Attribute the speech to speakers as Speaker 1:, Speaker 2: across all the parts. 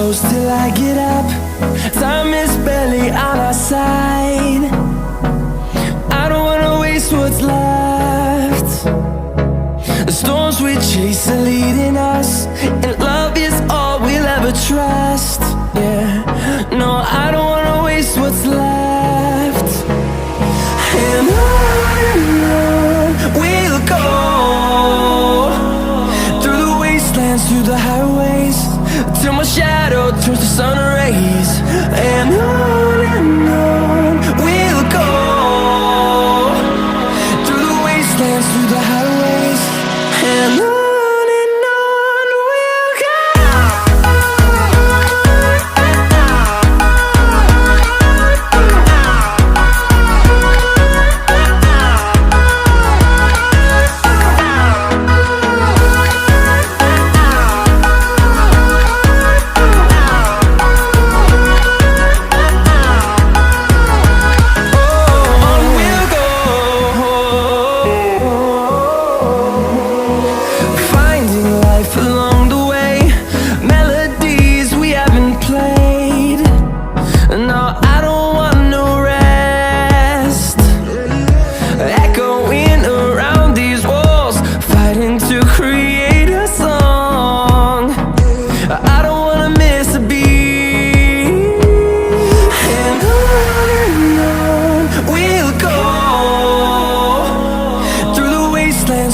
Speaker 1: close till I get up. Time is barely on our side. I don't wanna waste what's left. The storms we chase are leading us, and love is all we'll ever trust. Yeah, no, I don't wanna waste what's left. And on we'll go, through the wastelands, through the highways, till my shadow turns to sun rays. And on we'll go, through the wastelands, through the highways, and on we'll go.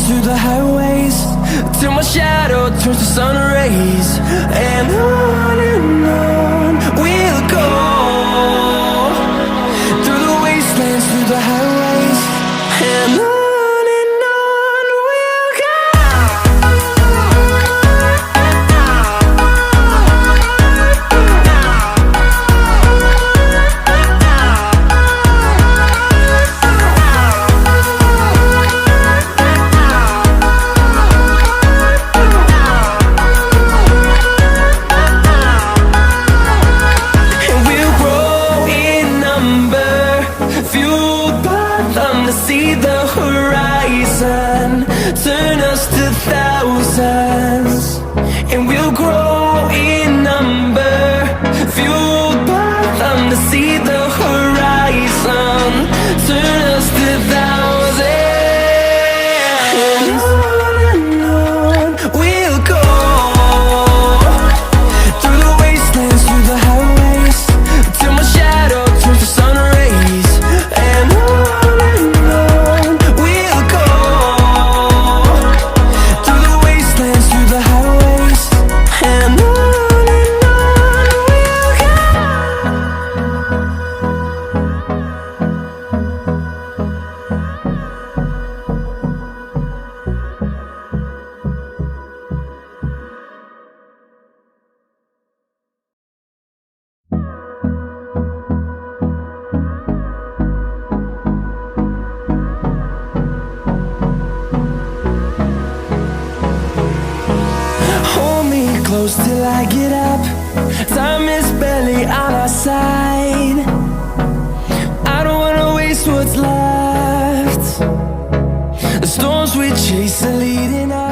Speaker 1: Through the highways, till my shadow turns to sun rays. And on we'll go, through the wastelands, through the highways, and on we'll go. See the horizon turn us to thousands, and we'll grow in number, fueled by them. To see the horizon turn us to thousands, and on we'll go, through the wastelands, through the highways, till my shadow turns to sun rays. And close till I get up. Time is barely on our side. I don't wanna waste what's left. The storms we chase are leading us.